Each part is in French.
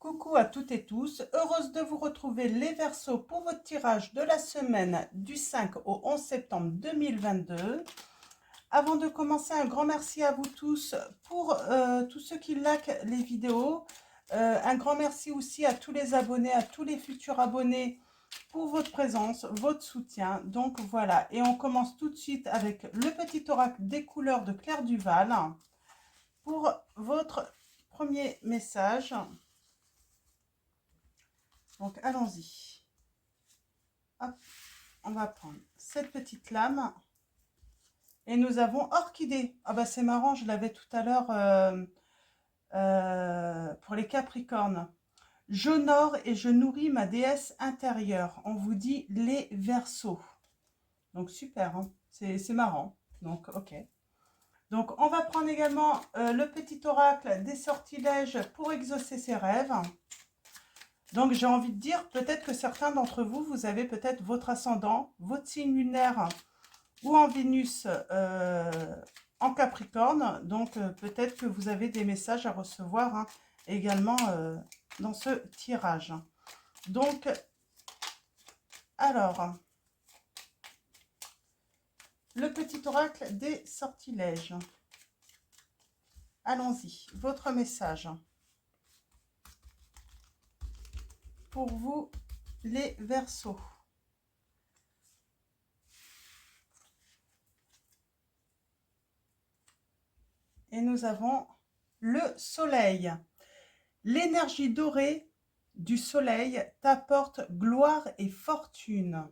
Coucou à toutes et tous, heureuse de vous retrouver les Verseaux pour votre tirage de la semaine du 5 au 11 septembre 2022. Avant de commencer, un grand merci à vous tous pour tous ceux qui likent les vidéos. Un grand merci aussi à tous les abonnés, à tous les futurs abonnés pour votre présence, votre soutien. Donc voilà, et on commence tout de suite avec le petit oracle des couleurs de Claire Duval pour votre premier message. Donc allons-y. Hop, on va prendre cette petite lame. Et nous avons orchidée. Ah bah c'est marrant, je l'avais tout à l'heure pour les Capricornes. J'honore et je nourris ma déesse intérieure. On vous dit les Verseaux. Donc super, hein, c'est marrant. Donc ok. Donc on va prendre également le petit oracle des sortilèges pour exaucer ses rêves. Donc j'ai envie de dire, peut-être que certains d'entre vous, vous avez peut-être votre ascendant, votre signe lunaire ou en Vénus en Capricorne. Donc peut-être que vous avez des messages à recevoir hein, également dans ce tirage. Donc, alors, le petit oracle des sortilèges. Allons-y, votre message. Pour vous, les Verseaux. Et nous avons le soleil. L'énergie dorée du soleil t'apporte gloire et fortune.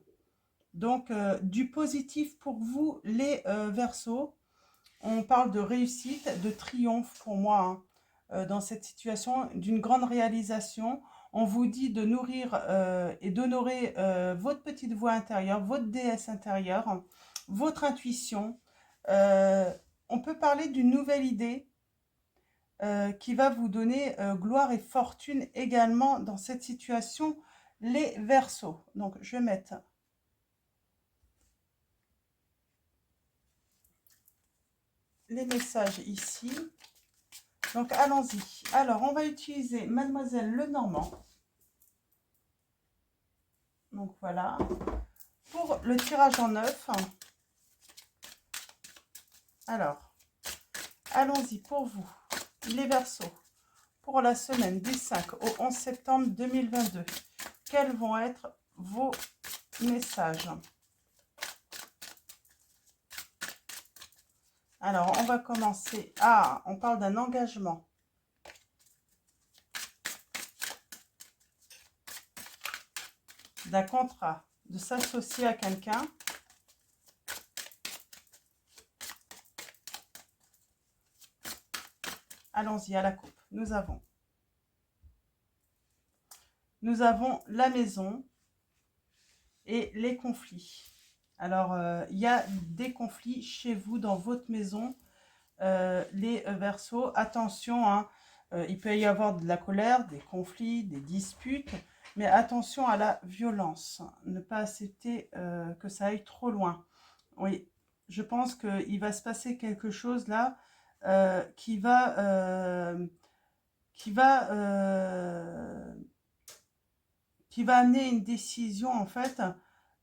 Donc, du positif pour vous, les Verseaux. On parle de réussite, de triomphe pour moi, hein, dans cette situation, d'une grande réalisation. On vous dit de nourrir et d'honorer votre petite voix intérieure, votre déesse intérieure, votre intuition. On peut parler d'une nouvelle idée qui va vous donner gloire et fortune également dans cette situation, les Verseaux. Donc, je vais mettre les messages ici. Donc, allons-y. Alors, on va utiliser Mademoiselle Lenormand. Donc, voilà. Pour le tirage en 9. Alors, allons-y pour vous, les Verseaux. Pour la semaine du 5 au 11 septembre 2022. Quels vont être vos messages? Alors, on va commencer. Ah, on parle d'un engagement. D'un contrat, de s'associer à quelqu'un. Allons-y à la coupe. Nous avons la maison et les conflits. Alors, il y a des conflits chez vous, dans votre maison, les Verseaux. Attention, hein, il peut y avoir de la colère, des conflits, des disputes, mais attention à la violence. Ne pas accepter que ça aille trop loin. Oui, je pense qu'il va se passer quelque chose là qui va amener une décision en fait,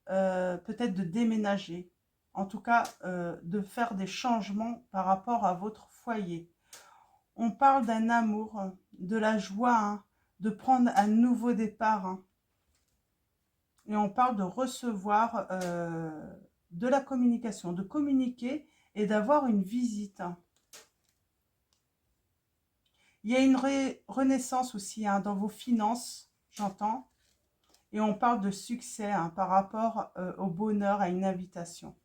peut-être de déménager, en tout cas de faire des changements par rapport à votre foyer. On parle d'un amour, de la joie, hein, de prendre un nouveau départ. Hein. Et on parle de recevoir de la communication, de communiquer et d'avoir une visite. Hein. Il y a une renaissance aussi hein, dans vos finances, j'entends. Et on parle de succès hein, par rapport au bonheur, à une invitation.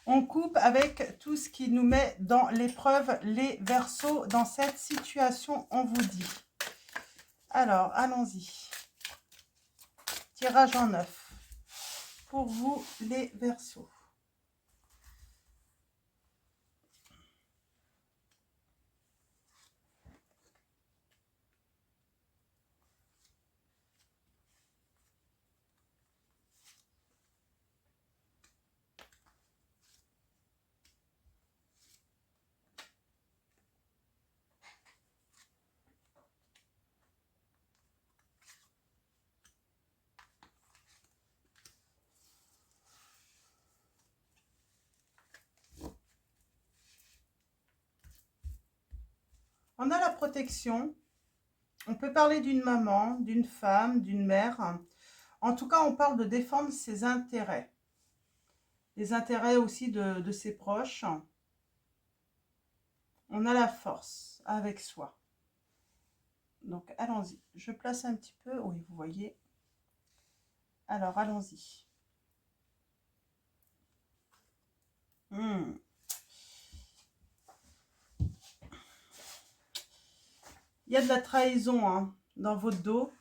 On coupe avec tout ce qui nous met dans l'épreuve, les Verseaux, dans cette situation, on vous dit. Alors, allons-y. Tirage en 9. Pour vous, les Verseaux. On a la protection. On peut parler d'une maman, d'une femme, d'une mère. En tout cas, on parle de défendre ses intérêts. Les intérêts aussi de ses proches. On a la force avec soi. Donc, allons-y. Je place un petit peu. Oui, vous voyez. Alors, allons-y. Il y a de la trahison hein, dans votre dos.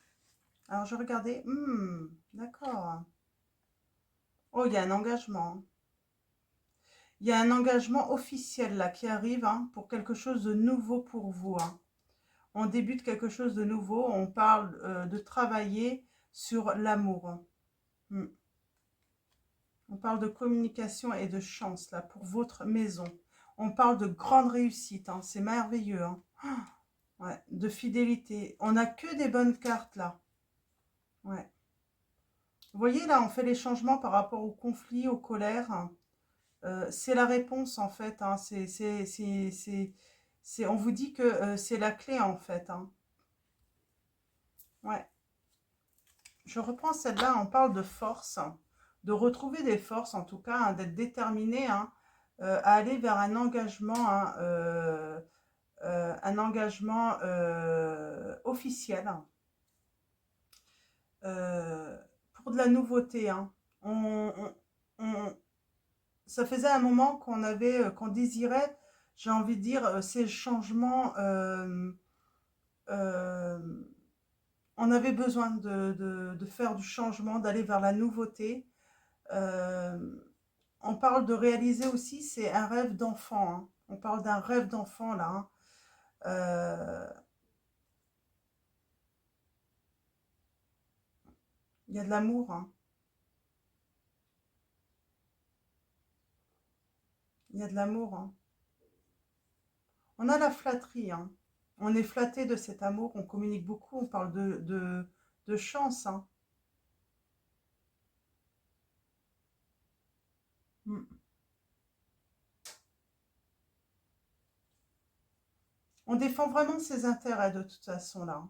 Alors, je regardais. D'accord. Oh, il y a un engagement. Il y a un engagement officiel là qui arrive hein, pour quelque chose de nouveau pour vous. Hein. On débute quelque chose de nouveau. On parle de travailler sur l'amour. On parle de communication et de chance là pour votre maison. On parle de grande réussite. Hein. C'est merveilleux. Hein. Ouais, de fidélité. On n'a que des bonnes cartes là. Ouais. Vous voyez là, on fait les changements par rapport aux conflits, aux colères. Hein. C'est la réponse en fait. Hein. On vous dit que c'est la clé en fait. Hein. Ouais. Je reprends celle-là. On parle de force, hein. De retrouver des forces en tout cas, hein, d'être déterminé hein, à aller vers un engagement, hein, officiel. Hein. Pour de la nouveauté. Hein. Ça faisait un moment qu'on avait, qu'on désirait, j'ai envie de dire, ces changements. Euh, on avait besoin de faire du changement, d'aller vers la nouveauté. Euh, on parle de réaliser aussi, c'est un rêve d'enfant. Hein. On parle d'un rêve d'enfant là. Hein. Il y a de l'amour. Hein. Il y a de l'amour. Hein. On a la flatterie. Hein. On est flatté de cet amour. On communique beaucoup. On parle de chance. Hein. Mm. On défend vraiment ses intérêts de toute façon là.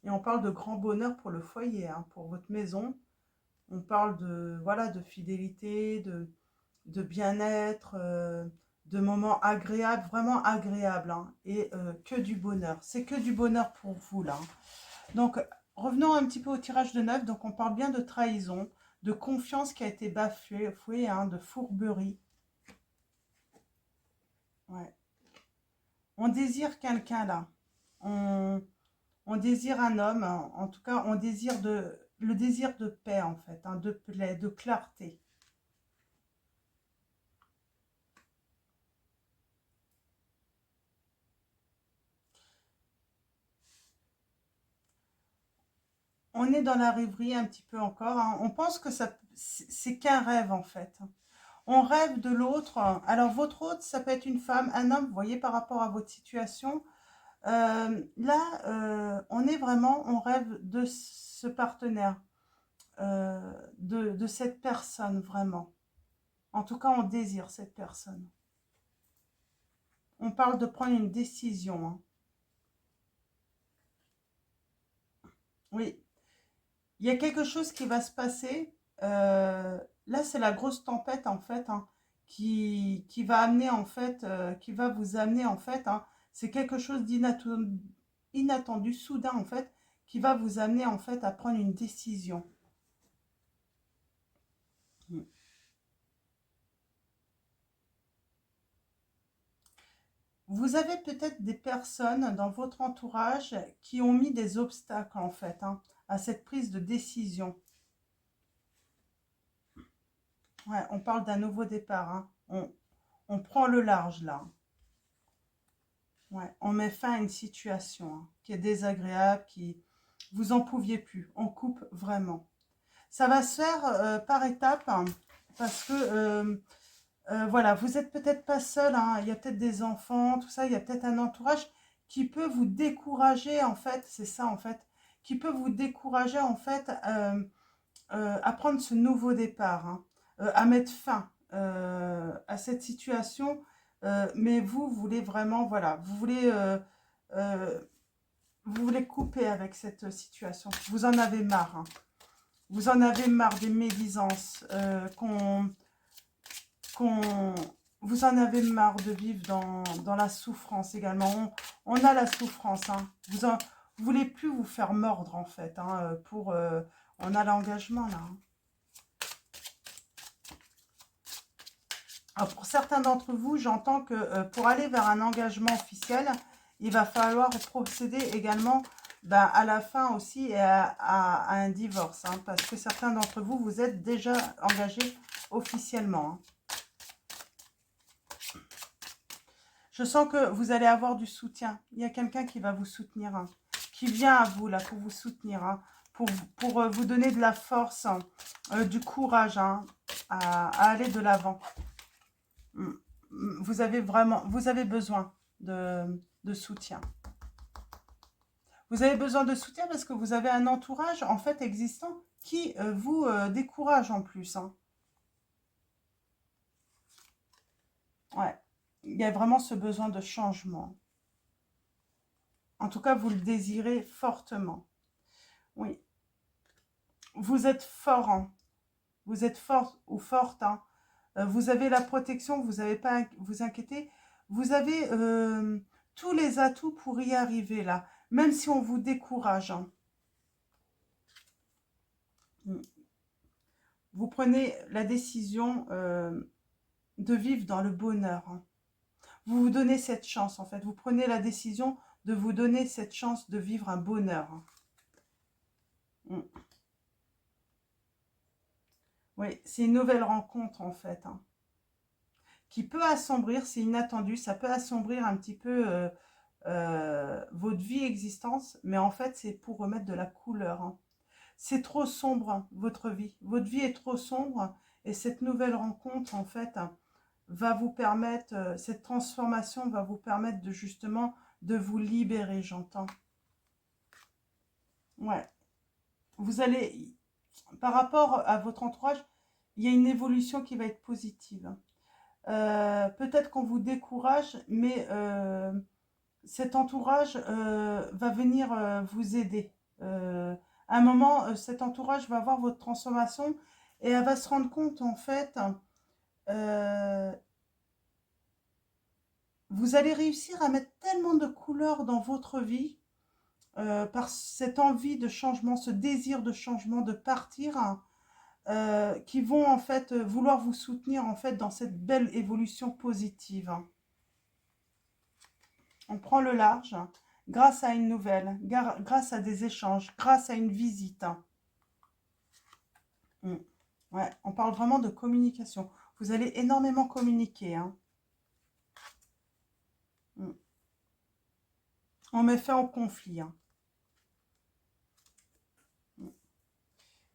Et on parle de grand bonheur pour le foyer, hein, pour votre maison. On parle de, voilà, de fidélité, de bien-être, de moments agréables, vraiment agréables. Hein, et que du bonheur. C'est que du bonheur pour vous là. Donc, revenons un petit peu au tirage de 9. Donc, on parle bien de trahison, de confiance qui a été bafouée, hein, de fourberie. Ouais. On désire quelqu'un là. On désire un homme, hein. En tout cas, on désire le désir de paix en fait, hein, de paix, de clarté. On est dans la rêverie un petit peu encore. Hein. On pense que c'est qu'un rêve en fait. On rêve de l'autre. Alors votre autre, ça peut être une femme, un homme, vous voyez par rapport à votre situation. Là, on est vraiment, on rêve de ce partenaire, de cette personne vraiment. En tout cas, on désire cette personne. On parle de prendre une décision. Hein. Oui, il y a quelque chose qui va se passer. Là, c'est la grosse tempête en fait, hein, qui va amener en fait, qui va vous amener en fait. Hein, c'est quelque chose inattendu, soudain en fait, qui va vous amener en fait à prendre une décision. Vous avez peut-être des personnes dans votre entourage qui ont mis des obstacles en fait hein, à cette prise de décision. Ouais, on parle d'un nouveau départ. Hein. On prend le large là. Ouais, on met fin à une situation hein, qui est désagréable, qui vous en pouviez plus. On coupe vraiment. Ça va se faire par étapes hein, parce que voilà, vous êtes peut-être pas seul. Hein, il y a peut-être des enfants, tout ça. Il y a peut-être un entourage qui peut vous décourager en fait. C'est ça en fait, qui peut vous décourager en fait à prendre ce nouveau départ, hein, à mettre fin à cette situation. Mais vous voulez vraiment, voilà, vous voulez euh, vous voulez couper avec cette situation. Vous en avez marre. Hein. Vous en avez marre des médisances, vous en avez marre de vivre dans la souffrance également. On a la souffrance. Hein. Vous voulez plus vous faire mordre en fait. Hein, on a l'engagement là. Hein. Alors, pour certains d'entre vous, j'entends que pour aller vers un engagement officiel, il va falloir procéder également à la fin aussi et à un divorce. Hein, parce que certains d'entre vous, vous êtes déjà engagés officiellement. Hein. Je sens que vous allez avoir du soutien. Il y a quelqu'un qui va vous soutenir, hein, qui vient à vous là pour vous soutenir, hein, pour vous donner de la force, du courage hein, à aller de l'avant. Vous avez besoin de soutien. Vous avez besoin de soutien parce que vous avez un entourage en fait existant qui vous décourage en plus. Hein. Ouais. Il y a vraiment ce besoin de changement. En tout cas, vous le désirez fortement. Oui. Vous êtes fort. Hein. Vous êtes fort ou forte. Hein. Vous avez la protection. Vous n'avez pas à vous inquiéter. Vous avez tous les atouts pour y arriver là. Même si on vous décourage. Hein. Vous prenez la décision de vivre dans le bonheur. Hein. Vous vous donnez cette chance, en fait. Vous prenez la décision de vous donner cette chance de vivre un bonheur. Oui, c'est une nouvelle rencontre, en fait, hein, qui peut assombrir, c'est inattendu, ça peut assombrir un petit peu votre vie existence, mais en fait, c'est pour remettre de la couleur. Hein. C'est trop sombre, hein, votre vie. Votre vie est trop sombre, et cette nouvelle rencontre, en fait, va vous permettre, cette transformation va vous permettre de justement de vous libérer, j'entends. Ouais. Vous allez, par rapport à votre entourage, il y a une évolution qui va être positive. Peut-être qu'on vous décourage, mais cet entourage va venir vous aider. À un moment, cet entourage va voir votre transformation et elle va se rendre compte, en fait, vous allez réussir à mettre tellement de couleurs dans votre vie par cette envie de changement, ce désir de changement, de partir, qui vont en fait vouloir vous soutenir en fait dans cette belle évolution positive. On prend le large grâce à une nouvelle, grâce à des échanges, grâce à une visite. Ouais, on parle vraiment de communication. Vous allez énormément communiquer. Hein. On met fin au conflit. Hein.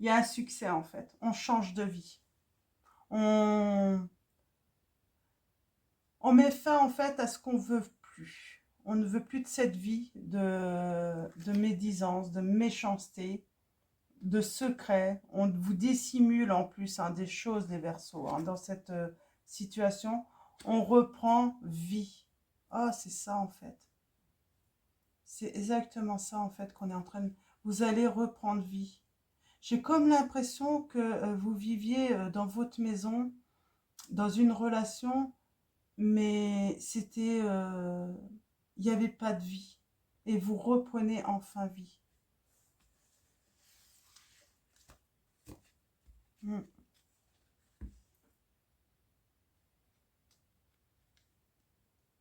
Il y a un succès en fait. On change de vie. On met fin en fait à ce qu'on veut plus. On ne veut plus de cette vie de médisance, de méchanceté, de secret. On vous dissimule en plus hein, des choses, les Verseaux. Hein, dans cette situation, on reprend vie. Ah, c'est ça en fait. C'est exactement ça en fait qu'on est en train de... Vous allez reprendre vie. J'ai comme l'impression que vous viviez dans votre maison, dans une relation, mais c'était... il n'y avait pas de vie. Et vous reprenez enfin vie.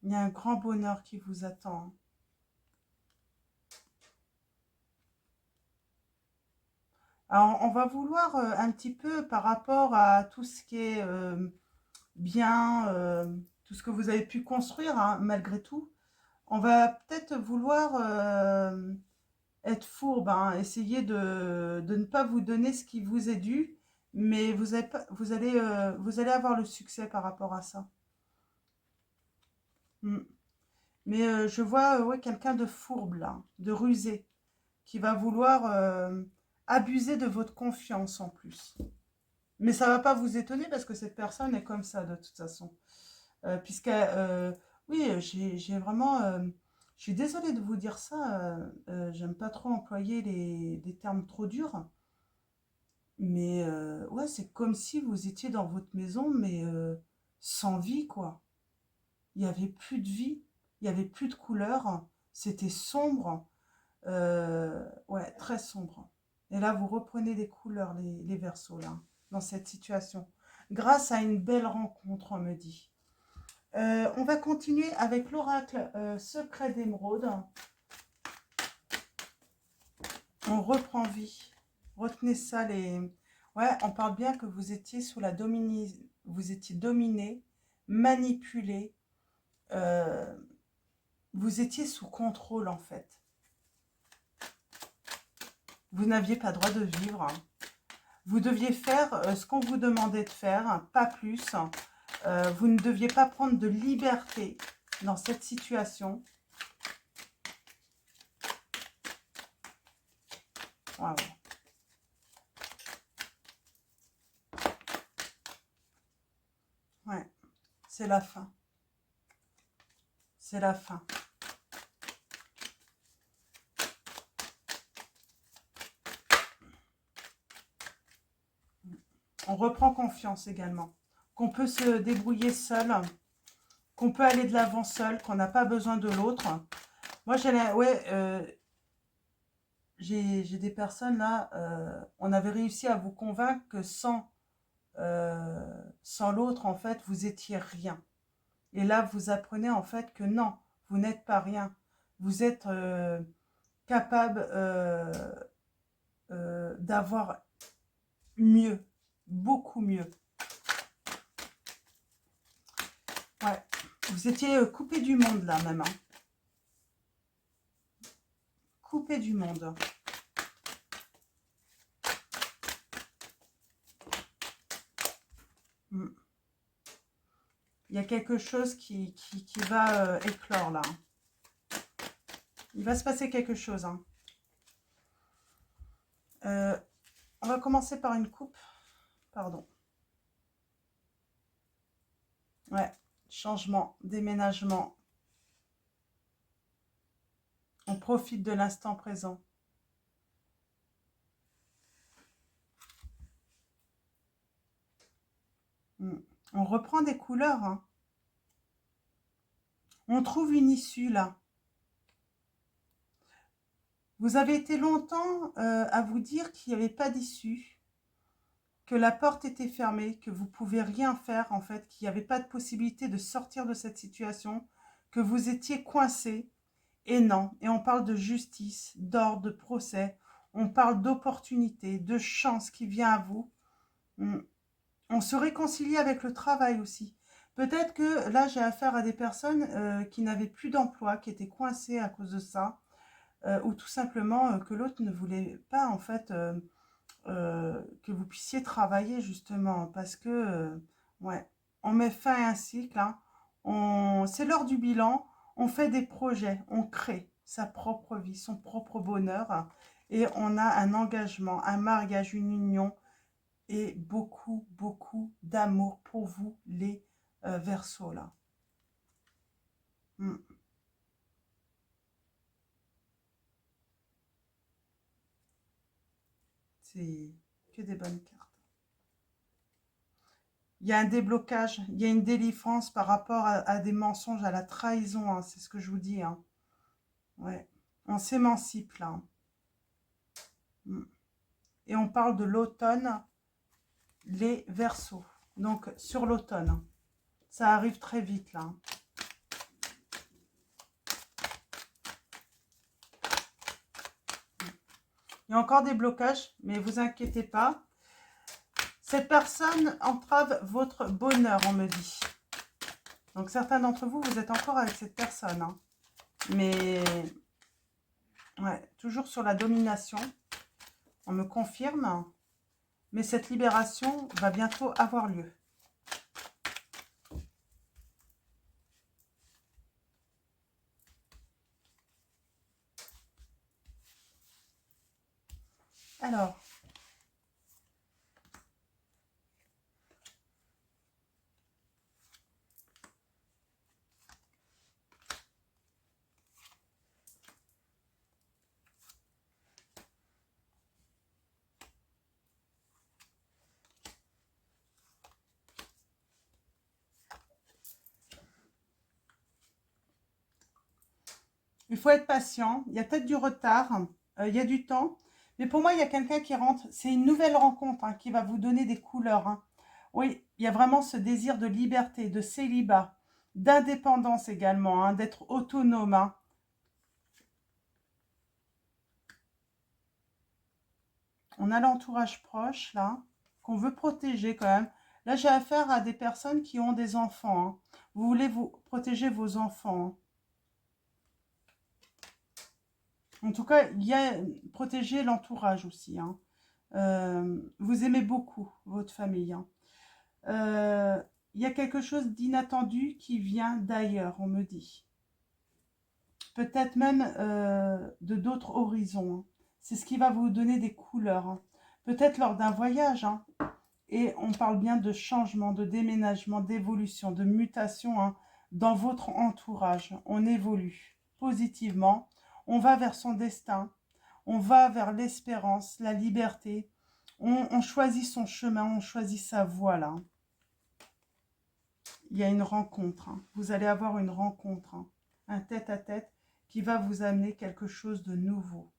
Il y a un grand bonheur qui vous attend. Alors, on va vouloir un petit peu par rapport à tout ce qui est bien, tout ce que vous avez pu construire, hein, malgré tout, on va peut-être vouloir être fourbe, hein, essayer de ne pas vous donner ce qui vous est dû, mais vous allez avoir le succès par rapport à ça. Mais je vois ouais, quelqu'un de fourbe, là, de rusé, qui va vouloir abuser de votre confiance en plus. Mais ça ne va pas vous étonner parce que cette personne est comme ça de toute façon. Oui, j'ai vraiment Je suis désolée de vous dire ça, j'aime pas trop employer des termes trop durs, mais ouais, c'est comme si vous étiez dans votre maison, mais sans vie, quoi. Il y avait plus de vie, il y avait plus de couleurs, c'était sombre, ouais, très sombre. Et là, vous reprenez des couleurs, les Verseaux, là, dans cette situation. Grâce à une belle rencontre, on me dit. On va continuer avec l'oracle secret d'émeraude. On reprend vie. Retenez ça, les... Ouais, on parle bien que vous étiez sous la vous étiez dominé, manipulé, euh, vous étiez sous contrôle, en fait. Vous n'aviez pas droit de vivre. Vous deviez faire ce qu'on vous demandait de faire, pas plus. Vous ne deviez pas prendre de liberté dans cette situation. Waouh. Ouais, c'est la fin. C'est la fin. On reprend confiance également. Qu'on peut se débrouiller seul, qu'on peut aller de l'avant seul, qu'on n'a pas besoin de l'autre. Moi, j'ai des personnes là, on avait réussi à vous convaincre que sans l'autre, en fait, vous étiez rien. Et là, vous apprenez en fait que non, vous n'êtes pas rien. Vous êtes capable d'avoir mieux, beaucoup mieux. Ouais, vous étiez coupé du monde là même. Hein. Coupé du monde. Mm. Il y a quelque chose qui va éclore là. Il va se passer quelque chose. Hein. On va commencer par une coupe. Pardon. Ouais, changement, déménagement. On profite de l'instant présent. On reprend des couleurs. Hein. On trouve une issue là. Vous avez été longtemps à vous dire qu'il n'y avait pas d'issue, que la porte était fermée, que vous ne pouvez rien faire en fait, qu'il n'y avait pas de possibilité de sortir de cette situation, que vous étiez coincé. Et non, et on parle de justice, d'ordre, de procès, on parle d'opportunité, de chance qui vient à vous. On se réconcilie avec le travail aussi. Peut-être que là, j'ai affaire à des personnes qui n'avaient plus d'emploi, qui étaient coincées à cause de ça, ou tout simplement que l'autre ne voulait pas, en fait, que vous puissiez travailler, justement, parce que, ouais, on met fin à un cycle, hein. C'est l'heure du bilan, on fait des projets, on crée sa propre vie, son propre bonheur, et on a un engagement, un mariage, une union, et beaucoup, beaucoup d'amour pour vous, les Verseaux, là. Mm. C'est que des bonnes cartes. Il y a un déblocage, il y a une délivrance par rapport à des mensonges, à la trahison, hein, c'est ce que je vous dis. Hein. Ouais. On s'émancipe, là. Hein. Mm. Et on parle de l'automne, les Verseaux. Donc, sur l'automne. Hein. Ça arrive très vite, là. Hein. Il y a encore des blocages, mais vous inquiétez pas. Cette personne entrave votre bonheur, on me dit. Donc, certains d'entre vous, vous êtes encore avec cette personne. Hein. Mais, ouais, toujours sur la domination. On me confirme. Mais cette libération va bientôt avoir lieu. Alors, Il faut être patient. Il y a peut-être du retard. Il y a du temps. Mais pour moi, il y a quelqu'un qui rentre. C'est une nouvelle rencontre hein, qui va vous donner des couleurs. Hein. Oui, il y a vraiment ce désir de liberté, de célibat, d'indépendance également, hein, d'être autonome. Hein. On a l'entourage proche, là, qu'on veut protéger quand même. Là, j'ai affaire à des personnes qui ont des enfants. Hein. Vous voulez vous protéger vos enfants. Hein. En tout cas, il y a protéger l'entourage aussi. Hein. Vous aimez beaucoup votre famille. Hein. Il y a quelque chose d'inattendu qui vient d'ailleurs, on me dit. Peut-être même de d'autres horizons. Hein. C'est ce qui va vous donner des couleurs. Hein. Peut-être lors d'un voyage. Hein. Et on parle bien de changement, de déménagement, d'évolution, de mutation hein, dans votre entourage. On évolue positivement. On va vers son destin. On va vers l'espérance, la liberté. On choisit son chemin, on choisit sa voie là. Il y a une rencontre. Hein. Vous allez avoir une rencontre, hein. Un tête-à-tête qui va vous amener quelque chose de nouveau.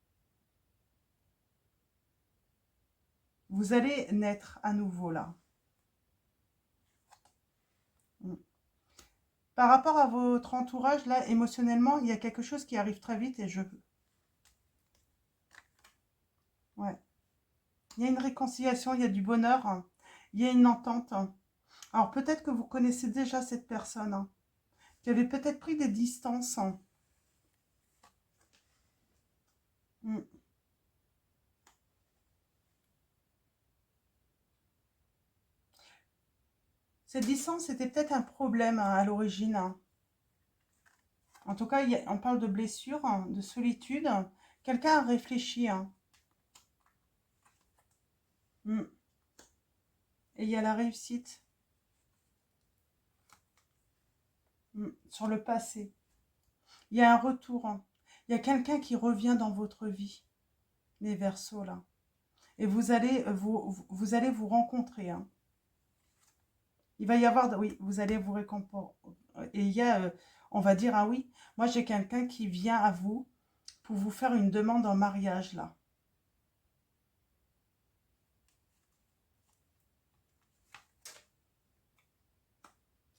Vous allez naître à nouveau là. Par rapport à votre entourage, là, émotionnellement, il y a quelque chose qui arrive très vite et je... Ouais. Il y a une réconciliation, il y a du bonheur, hein. Il y a une entente. Hein. Alors peut-être que vous connaissez déjà cette personne, hein, qui avait peut-être pris des distances. Hein. Mm. Cette distance, c'était peut-être un problème hein, à l'origine. Hein. En tout cas, on parle de blessure, hein, de solitude. Quelqu'un a réfléchi. Hein. Mm. Et il y a la réussite sur le passé. Il y a un retour. Hein. Il y a quelqu'un qui revient dans votre vie, les Verseaux là. Et vous allez vous rencontrer. Hein. Il va y avoir, oui, vous allez vous récompenser. Et il y a, on va dire, ah oui, moi j'ai quelqu'un qui vient à vous pour vous faire une demande en mariage là.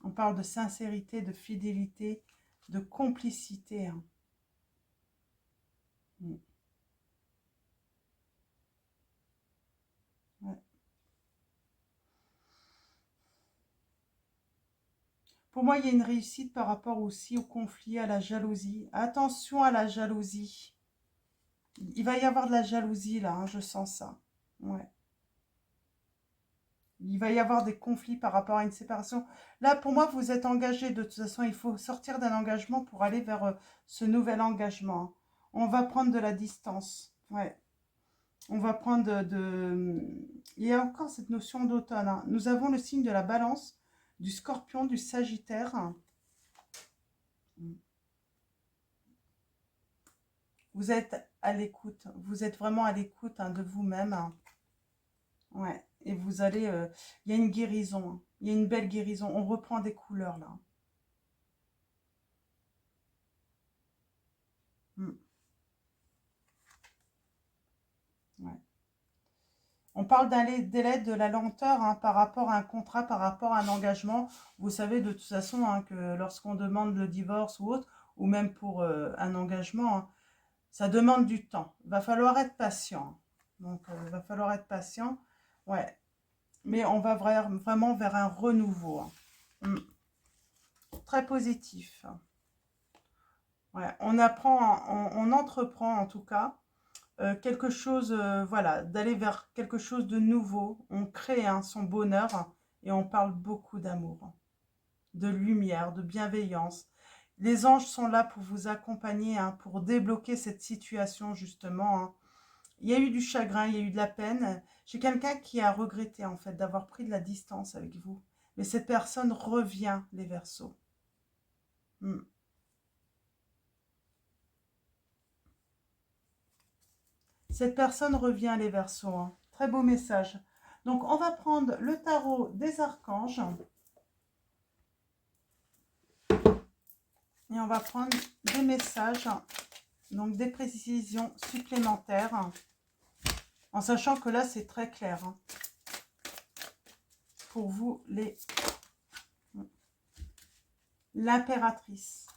On parle de sincérité, de fidélité, de complicité. Hein. Ouais. Pour moi, il y a une réussite par rapport aussi au conflit, à la jalousie. Attention à la jalousie. Il va y avoir de la jalousie là, hein, je sens ça. Ouais. Il va y avoir des conflits par rapport à une séparation. Là, pour moi, vous êtes engagé. De toute façon, il faut sortir d'un engagement pour aller vers ce nouvel engagement. Hein. On va prendre de la distance. Ouais. On va prendre Il y a encore cette notion d'automne. Hein. Nous avons le signe de la balance, du scorpion, du sagittaire. Vous êtes à l'écoute. Vous êtes vraiment à l'écoute hein, de vous-même. Hein. Ouais. Et vous allez... il y a une guérison. Hein. Il y a une belle guérison. On reprend des couleurs là. Mm. Ouais. On parle d'un délai de la lenteur hein, par rapport à un contrat, par rapport à un engagement. Vous savez de toute façon hein, que lorsqu'on demande le divorce ou autre, ou même pour un engagement, hein, ça demande du temps. Il va falloir être patient. Donc, il va falloir être patient. Ouais. Mais on va vraiment vers un renouveau. Hein. Très positif. Ouais. On apprend, on entreprend en tout cas quelque chose, voilà, d'aller vers quelque chose de nouveau. On crée hein, son bonheur et on parle beaucoup d'amour, hein, de lumière, de bienveillance. Les anges sont là pour vous accompagner, hein, pour débloquer cette situation justement. Hein. Il y a eu du chagrin, il y a eu de la peine. J'ai quelqu'un qui a regretté en fait d'avoir pris de la distance avec vous. Mais cette personne revient, les Verseaux. Hmm. Cette personne revient, les Verseaux. Hein. Très beau message. Donc, on va prendre le tarot des archanges. Et on va prendre des messages, donc des précisions supplémentaires, en sachant que là, c'est très clair. Hein, pour vous, l'impératrice.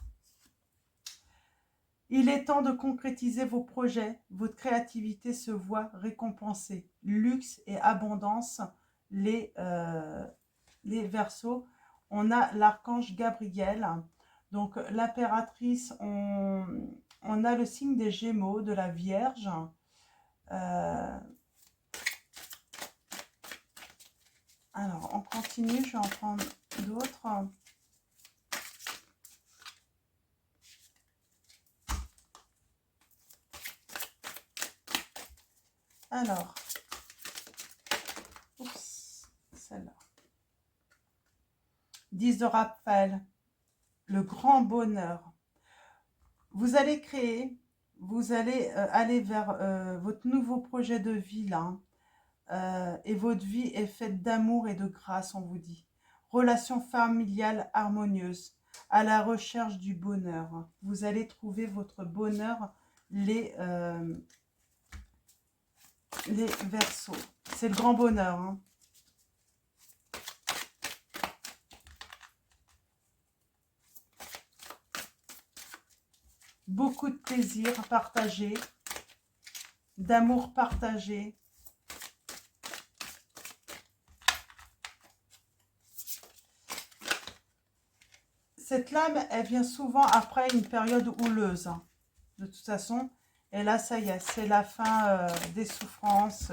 Il est temps de concrétiser vos projets. Votre créativité se voit récompensée. Luxe et abondance, les Verseaux. On a l'archange Gabriel. Donc, l'impératrice, on a le signe des Gémeaux, de la Vierge. Alors, on continue. Je vais en prendre d'autres. Alors, oups, celle-là. 10 de Raphaël, le grand bonheur. Vous allez créer, vous allez aller vers votre nouveau projet de vie là. Et votre vie est faite d'amour et de grâce, on vous dit. Relation familiale harmonieuse, à la recherche du bonheur. Vous allez trouver votre bonheur, les Verseaux. C'est le grand bonheur. Hein. Beaucoup de plaisir partagé, d'amour partagé. Cette lame, elle vient souvent après une période houleuse, hein, de toute façon. Et là, ça y est, c'est la fin des souffrances.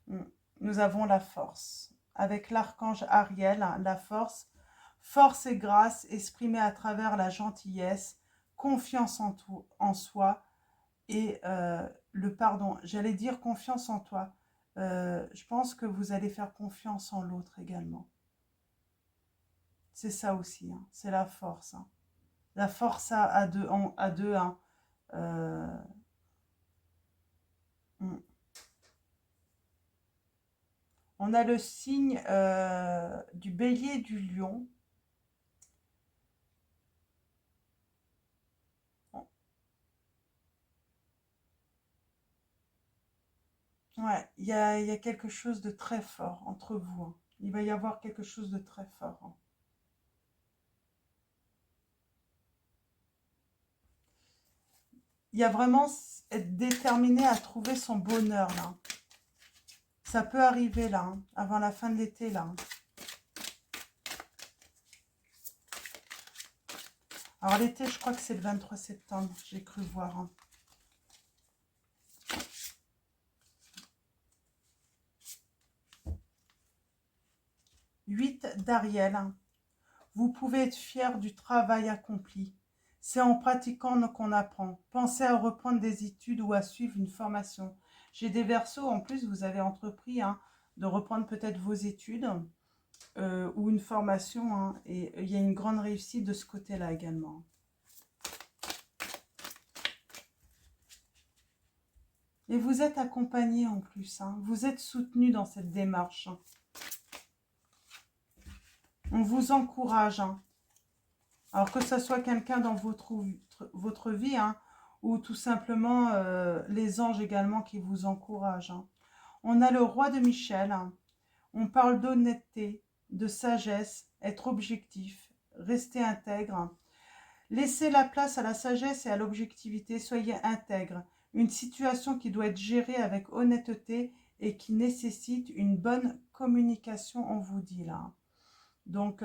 Nous avons la force. Avec l'archange Ariel, hein, la force. Force et grâce exprimée à travers la gentillesse, confiance en soi et le pardon. J'allais dire confiance en toi. Je pense que vous allez faire confiance en l'autre également. C'est ça aussi, hein. C'est la force. Hein. La force à deux. Hein. On a le signe du bélier et du lion. Ouais, il y a quelque chose de très fort entre vous. Hein. Il va y avoir quelque chose de très fort. Hein. Il y a vraiment être déterminé à trouver son bonheur là. Ça peut arriver là, hein, avant la fin de l'été là. Alors l'été, je crois que c'est le 23 septembre, j'ai cru voir. Hein. Huit d'Ariel. Hein. Vous pouvez être fier du travail accompli. C'est en pratiquant qu'on apprend. Pensez à reprendre des études ou à suivre une formation. J'ai des Verseaux, en plus, vous avez entrepris hein, de reprendre peut-être vos études ou une formation. Hein, et il y a une grande réussite de ce côté-là également. Et vous êtes accompagné en plus. Hein, vous êtes soutenu dans cette démarche. Hein. On vous encourage. Hein. Alors que ce soit quelqu'un dans votre vie, hein, ou tout simplement les anges également qui vous encouragent. Hein. On a le roi de Michel. Hein. On parle d'honnêteté, de sagesse, être objectif, rester intègre. Hein. Laissez la place à la sagesse et à l'objectivité. Soyez intègre. Une situation qui doit être gérée avec honnêteté et qui nécessite une bonne communication, on vous dit là. Donc,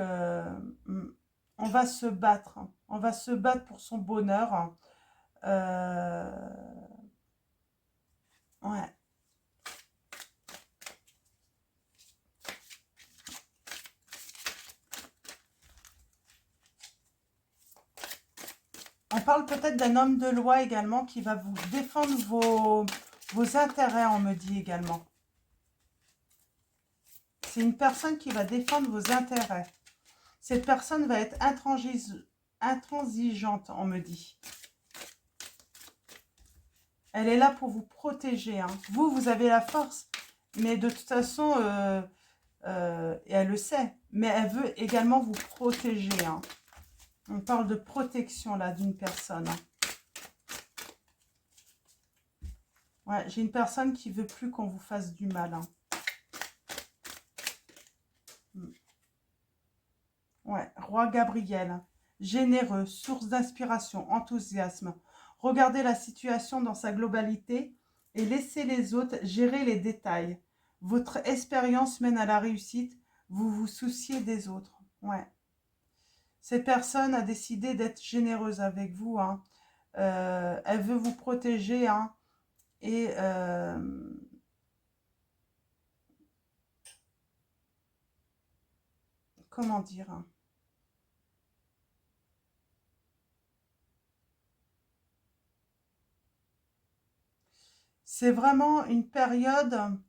on va se battre. On va se battre pour son bonheur. Ouais. On parle peut-être d'un homme de loi également qui va vous défendre vos intérêts, on me dit également. C'est une personne qui va défendre vos intérêts. Cette personne va être intransigeante, on me dit. Elle est là pour vous protéger. Hein. Vous avez la force. Mais de toute façon, et elle le sait. Mais elle veut également vous protéger. Hein. On parle de protection, là, d'une personne. Ouais, j'ai une personne qui veut plus qu'on vous fasse du mal. Hein. Ouais, Roi Gabriel. Généreux, source d'inspiration, enthousiasme. Regardez la situation dans sa globalité et laissez les autres gérer les détails. Votre expérience mène à la réussite. Vous vous souciez des autres. Ouais. Cette personne a décidé d'être généreuse avec vous. Hein. Elle veut vous protéger. Hein. Et comment dire, hein. C'est vraiment une période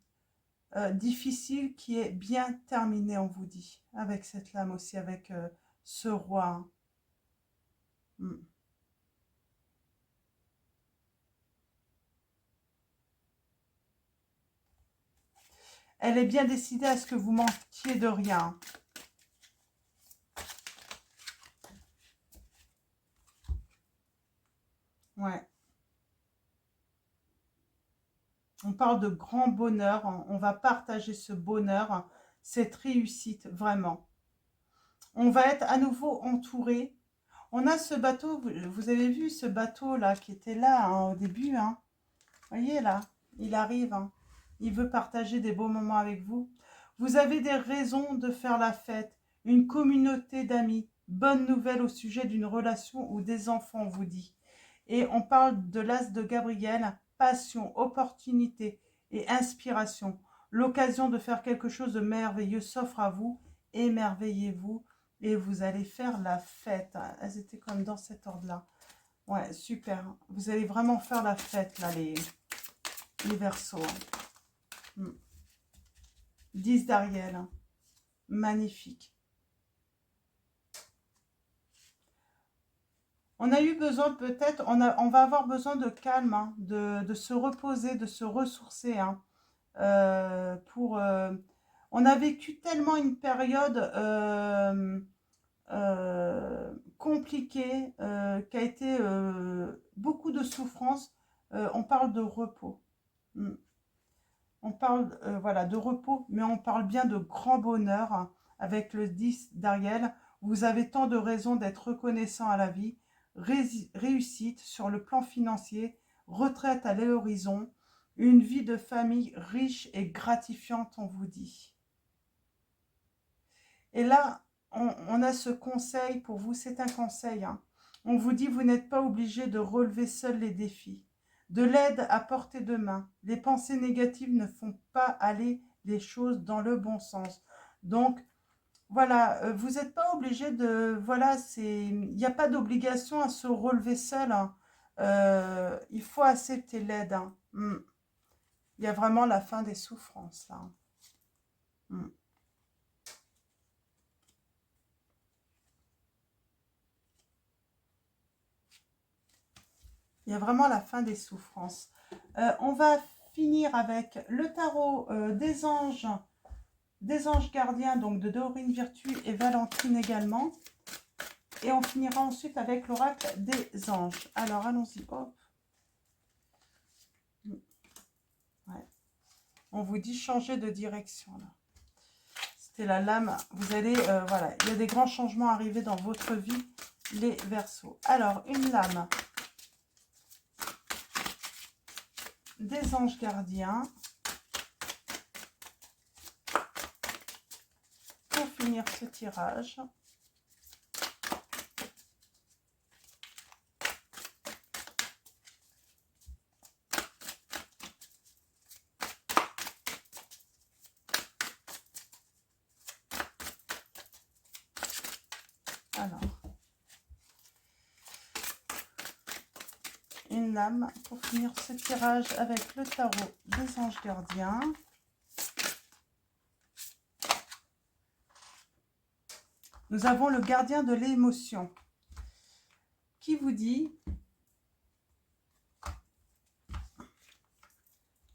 difficile qui est bien terminée, on vous dit. Avec cette lame aussi, avec ce roi. Hein. Mm. Elle est bien décidée à ce que vous manquiez de rien. Ouais. On parle de grand bonheur. On va partager ce bonheur, cette réussite, vraiment. On va être à nouveau entouré. On a ce bateau, vous avez vu ce bateau-là qui était là hein, au début. Hein. Vous voyez là, il arrive. Hein. Il veut partager des beaux moments avec vous. Vous avez des raisons de faire la fête. Une communauté d'amis. Bonne nouvelle au sujet d'une relation ou des enfants, on vous dit. Et on parle de l'as de Gabriel. Passion, opportunité et inspiration. L'occasion de faire quelque chose de merveilleux s'offre à vous. Émerveillez-vous et vous allez faire la fête. Elles étaient comme dans cet ordre-là. Ouais, super. Vous allez vraiment faire la fête, là, les Verseaux. 10 d'Ariel. Magnifique. On a eu besoin peut-être, on va avoir besoin de calme, hein, de se reposer, de se ressourcer. Hein, on a vécu tellement une période compliquée, qui a été beaucoup de souffrance. On parle de repos. Mm. On parle voilà, de repos, mais on parle bien de grand bonheur hein, avec le 10 d'Ariel. Vous avez tant de raisons d'être reconnaissant à la vie. Réussite sur le plan financier, retraite à l'horizon, une vie de famille riche et gratifiante, on vous dit. Et là, on a ce conseil pour vous, c'est un conseil. Hein. On vous dit, vous n'êtes pas obligé de relever seul les défis. De l'aide à portée de main. Les pensées négatives ne font pas aller les choses dans le bon sens. Donc, voilà, vous n'êtes pas obligé de... Voilà, il n'y a pas d'obligation à se relever seul. Hein. Il faut accepter l'aide. Hein. Il y a vraiment la fin des souffrances. Là. Il y a vraiment la fin des souffrances. On va finir avec le tarot des anges gardiens, donc de Dorine Virtue et Valentine également. Et on finira ensuite avec l'oracle des anges. Alors, allons-y. Hop. Ouais. On vous dit changer de direction. Là. C'était la lame. Vous allez, voilà, il y a des grands changements arrivés dans votre vie, les Verseaux. Alors, une lame des anges gardiens. Pour finir ce tirage. Alors, une lame pour finir ce tirage avec le tarot des anges gardiens. Nous avons le gardien de l'émotion qui vous dit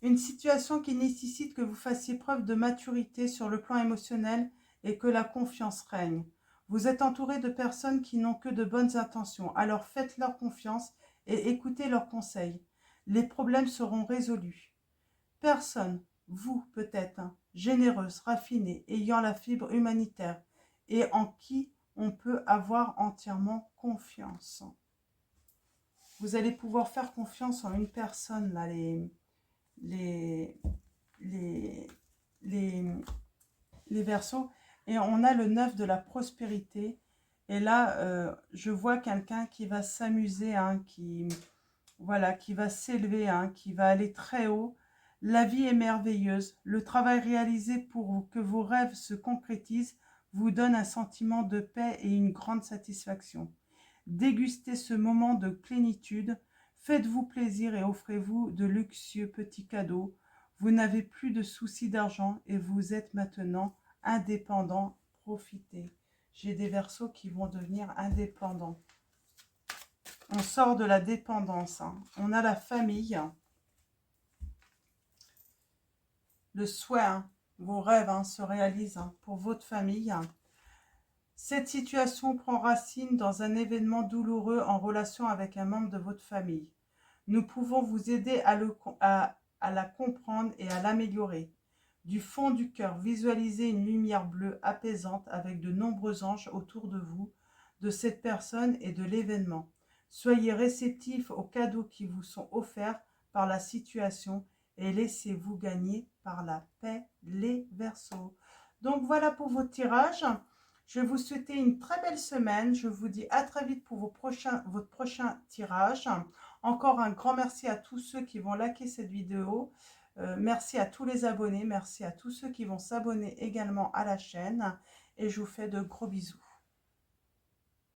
une situation qui nécessite que vous fassiez preuve de maturité sur le plan émotionnel et que la confiance règne. Vous êtes entouré de personnes qui n'ont que de bonnes intentions, alors faites-leur confiance et écoutez leurs conseils. Les problèmes seront résolus. Personne, vous peut-être, hein, généreuse, raffinée, ayant la fibre humanitaire et en qui on peut avoir entièrement confiance. Vous allez pouvoir faire confiance en une personne, là, les, les, les, les Verseaux. Et on a le 9 de la prospérité. Et là, je vois quelqu'un qui va s'amuser, hein, voilà, qui va s'élever, hein, qui va aller très haut. La vie est merveilleuse. Le travail réalisé pour que vos rêves se concrétisent vous donne un sentiment de paix et une grande satisfaction. Dégustez ce moment de plénitude, faites-vous plaisir et offrez-vous de luxueux petits cadeaux. Vous n'avez plus de soucis d'argent et vous êtes maintenant indépendant. Profitez. J'ai des Verseaux qui vont devenir indépendants. On sort de la dépendance, hein. On a la famille, le souhait, hein, vos rêves, hein, se réalisent, hein, pour votre famille. Cette situation prend racine dans un événement douloureux en relation avec un membre de votre famille. Nous pouvons vous aider à la comprendre et à l'améliorer. Du fond du cœur, visualisez une lumière bleue apaisante avec de nombreux anges autour de vous, de cette personne et de l'événement. Soyez réceptifs aux cadeaux qui vous sont offerts par la situation et laissez-vous gagner par la paix, les Verseaux. Donc voilà pour votre tirage. Je vais vous souhaiter une très belle semaine. Je vous dis à très vite pour votre prochain tirage. Encore un grand merci à tous ceux qui vont liker cette vidéo. Merci à tous les abonnés. Merci à tous ceux qui vont s'abonner également à la chaîne. Et je vous fais de gros bisous.